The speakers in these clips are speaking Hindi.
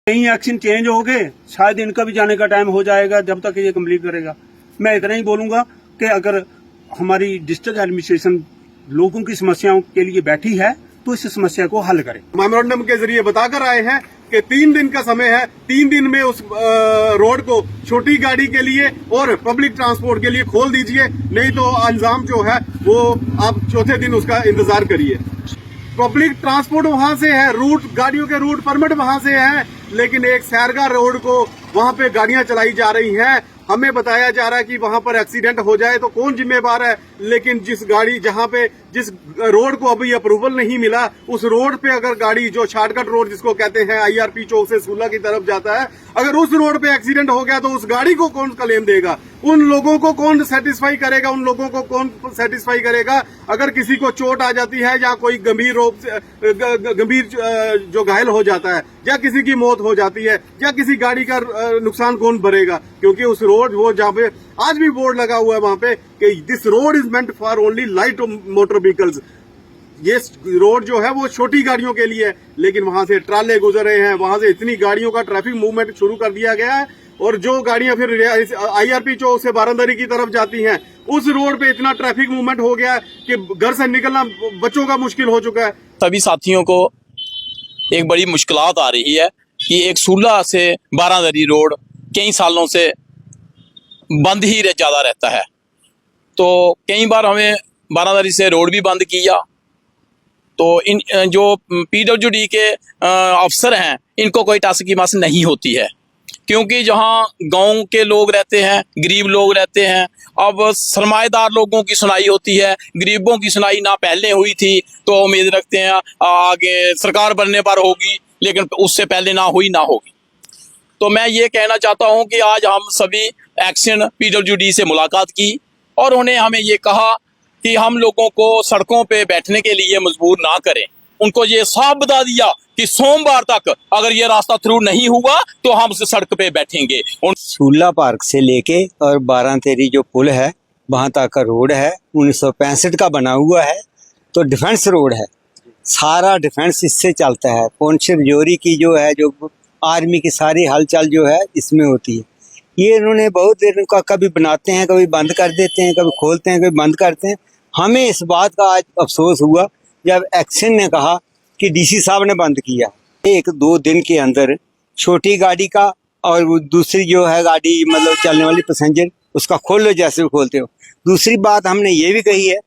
कई एक्शन चेंज हो गए, शायद इनका भी जाने का टाइम हो जाएगा जब तक ये कंप्लीट करेगा। मैं इतना ही बोलूंगा कि अगर हमारी डिस्ट्रिक्ट एडमिनिस्ट्रेशन लोगों की समस्याओं के लिए बैठी है तो इस समस्या को हल करें। मेमोरेंडम के जरिए बताकर आए हैं कि 3 दिन का समय है, 3 दिन में उस रोड को छोटी गाड़ी के लिए और पब्लिक ट्रांसपोर्ट के लिए खोल दीजिए, नहीं तो अंजाम जो है वो आप चौथे दिन उसका इंतजार करिए। पब्लिक ट्रांसपोर्ट वहां से है, रूट गाड़ियों के रूट परमिट वहां से है, लेकिन एक सैरगाह रोड को वहां पे गाड़ियां चलाई जा रही हैं। हमें बताया जा रहा है कि वहां पर एक्सीडेंट हो जाए तो कौन जिम्मेवार है, लेकिन जिस रोड को अभी अप्रूवल नहीं मिला, उस रोड पे अगर गाड़ी जो शॉर्टकट रोड जिसको कहते हैं IRP चौक से सूला की तरफ जाता है, अगर उस रोड पे एक्सीडेंट हो गया तो उस गाड़ी को कौन क्लेम देगा? उन लोगों को कौन सेटिस्फाई करेगा? उन लोगों को कौन सेटिस्फाई करेगा? अगर किसी को चोट आ जाती है या कोई गंभीर जो घायल हो जाता है या किसी की मौत हो जाती है या किसी गाड़ी का नुकसान कौन भरेगा? क्योंकि उस रोड वो जहाँ पे आज भी बोर्ड लगा हुआ है वहां पे कि this road is meant for only light motor vehicles. ये रोड जो है वो छोटी गाड़ियों के लिए है, लेकिन वहां से ट्राले गुजर रहे हैं, वहां से इतनी गाड़ियों का ट्रैफिक मूवमेंट शुरू कर दिया गया है। और जो गाड़ियां फिर IRP चौक से बारांदरी की तरफ जाती हैं, उस रोड पे इतना ट्रैफिक मूवमेंट हो गया है कि घर से निकलना बच्चों का मुश्किल हो चुका है। सभी साथियों को एक बड़ी मुश्किलात आ रही है कि एक सूला से बारांदरी रोड कई सालों से बंद ही ज़्यादा रहता है। तो कई बार हमें बारांदरी से रोड भी बंद किया, तो इन जो PWD के अफसर हैं इनको कोई टास्क की मस नहीं होती है, क्योंकि जहां गांव के लोग रहते हैं, गरीब लोग रहते हैं, अब सरमाएदार लोगों की सुनाई होती है, गरीबों की सुनाई ना पहले हुई थी तो उम्मीद रखते हैं आगे सरकार बनने पर होगी, लेकिन उससे पहले ना होगी। तो मैं ये कहना चाहता हूं कि आज हम सभी एक्शन PWD से मुलाकात की और उन्हें हमें ये कहा कि हम लोगों को सड़कों पे बैठने के लिए मजबूर ना करें। उनको ये साफ बता दिया कि सोमवार तक अगर ये रास्ता थ्रू नहीं हुआ तो हम उस सड़क पे बैठेंगे। सूला पार्क से लेके और बारांतेरी जो पुल है वहां तक का रोड है 1965 का बना हुआ है, तो डिफेंस रोड है, सारा डिफेंस इससे चलता है। पुंछ रजौरी की जो है, जो आर्मी की सारी हलचल जो है इसमें होती है। ये इन्होंने बहुत देर का कभी बनाते हैं, कभी बंद कर देते हैं, कभी खोलते हैं, कभी बंद करते हैं। हमें इस बात का आज अफसोस हुआ जब एक्शन ने कहा कि DC साहब ने बंद किया। 1-2 दिन के अंदर छोटी गाड़ी का और दूसरी जो है गाड़ी मतलब चलने वाली पैसेंजर उसका खोल लो जैसे भी खोलते हो। दूसरी बात हमने ये भी कही है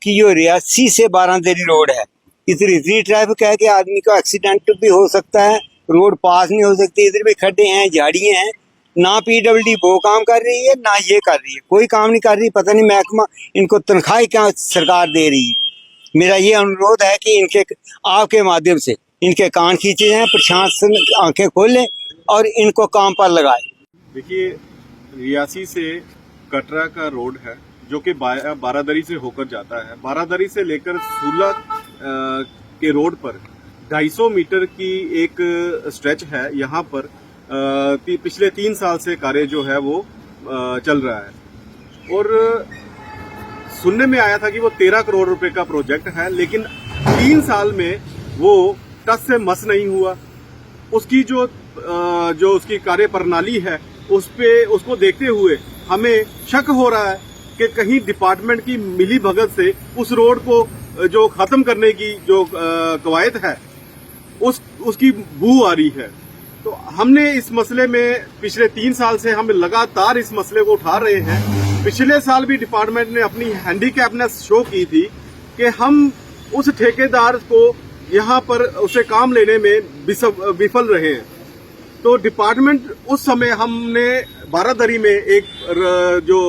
कि जो रियासी से बारांदरी रोड है, इतनी ट्रैफिक है कि आदमी का एक्सीडेंट भी हो सकता है, रोड पास नहीं हो सकती, इधर भी खड्डे हैं, झाड़ियाँ हैं। ना PWD वो काम कर रही है ना ये कर रही है, कोई काम नहीं कर रही। पता नहीं महकमा इनको तनख्वाह क्या सरकार दे रही है। मेरा ये अनुरोध है कि इनके आपके माध्यम से इनके कान खींचे जाएं, प्रशासन आंखें खोलें और इनको काम पर लगाए। देखिए, रियासी से कटरा का रोड है जो कि बारादरी से होकर जाता है। बारादरी से लेकर सूला के रोड पर 250 मीटर की एक स्ट्रेच है। यहाँ पर पिछले 3 साल से कार्य जो है वो चल रहा है और सुनने में आया था कि वो 13 करोड़ रुपए का प्रोजेक्ट है, लेकिन 3 साल में वो टस से मस नहीं हुआ। उसकी जो उसकी कार्य प्रणाली है उसको देखते हुए हमें शक हो रहा है कि कहीं डिपार्टमेंट की मिली भगत से उस रोड को जो खत्म करने की जो कवायद है उसकी बू आ रही है। तो हमने इस मसले में पिछले 3 साल से हम लगातार इस मसले को उठा रहे हैं। पिछले साल भी डिपार्टमेंट ने अपनी हैंडीकैपनेस शो की थी कि हम उस ठेकेदार को यहाँ पर उसे काम लेने में विफल रहे हैं। तो डिपार्टमेंट उस समय हमने बारादरी में एक जो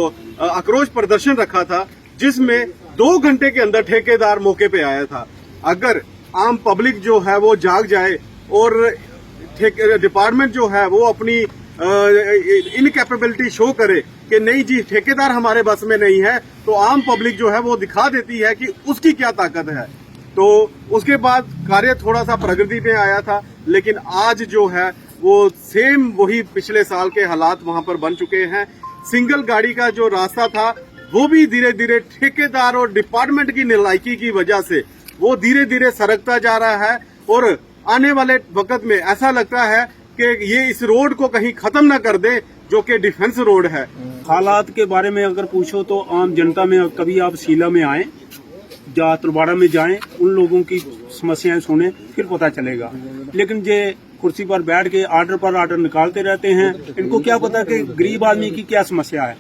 आक्रोश प्रदर्शन रखा था, जिसमें 2 घंटे के अंदर ठेकेदार मौके पे आया था। अगर आम पब्लिक जो है वो जाग जाए और डिपार्टमेंट जो है वो अपनी इनकैपेबिलिटी शो करे कि नहीं जी ठेकेदार हमारे बस में नहीं है, तो आम पब्लिक जो है वो दिखा देती है कि उसकी क्या ताकत है। तो उसके बाद कार्य थोड़ा सा प्रगति पे आया था, लेकिन आज जो है वो सेम वही पिछले साल के हालात वहां पर बन चुके हैं। सिंगल गाड़ी का जो रास्ता था वो भी धीरे धीरे ठेकेदार और डिपार्टमेंट की नालायकी की वजह से वो धीरे धीरे सरकता जा रहा है और आने वाले वक्त में ऐसा लगता है कि ये इस रोड को कहीं खत्म ना कर दे जो कि डिफेंस रोड है। हालात के बारे में अगर पूछो तो आम जनता में, कभी आप शीला में आए या तलवाड़ा में जाएं, उन लोगों की समस्याएं सुने, फिर पता चलेगा। लेकिन जे कुर्सी पर बैठ के आर्डर पर आर्डर निकालते रहते हैं, इनको क्या पता कि गरीब आदमी की क्या समस्या है।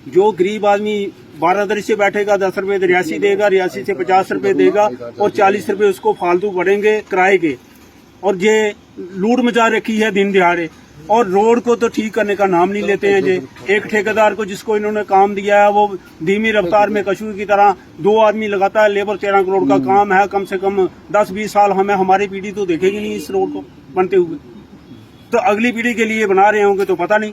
जो गरीब आदमी बारादरी से बैठेगा 10 रुपए रियासी देगा, रियासी से 50 रुपए देगा और 40 रुपए उसको फालतू बढ़ेंगे किराए के। और ये लूट मचा रखी है दिन दिहाड़े, और रोड को तो ठीक करने का नाम नहीं लेते हैं। जे एक ठेकेदार को जिसको इन्होंने काम दिया है, वो धीमी रफ्तार में कछुए की तरह 2 आदमी लगाता है। लेबर 13 करोड़ का काम है, कम से कम 10-20 साल हमारी पीढ़ी तो देखेगी नहीं इस रोड को बनते हुए। तो अगली पीढ़ी के लिए बना रहे होंगे तो पता नहीं।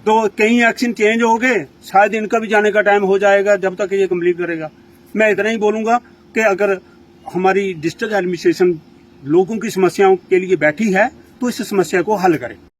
तो कहीं एक्शन चेंज हो गए, शायद इनका भी जाने का टाइम हो जाएगा जब तक ये कंप्लीट करेगा। मैं इतना ही बोलूंगा कि अगर हमारी डिस्ट्रिक्ट एडमिनिस्ट्रेशन लोगों की समस्याओं के लिए बैठी है तो इस समस्या को हल करे।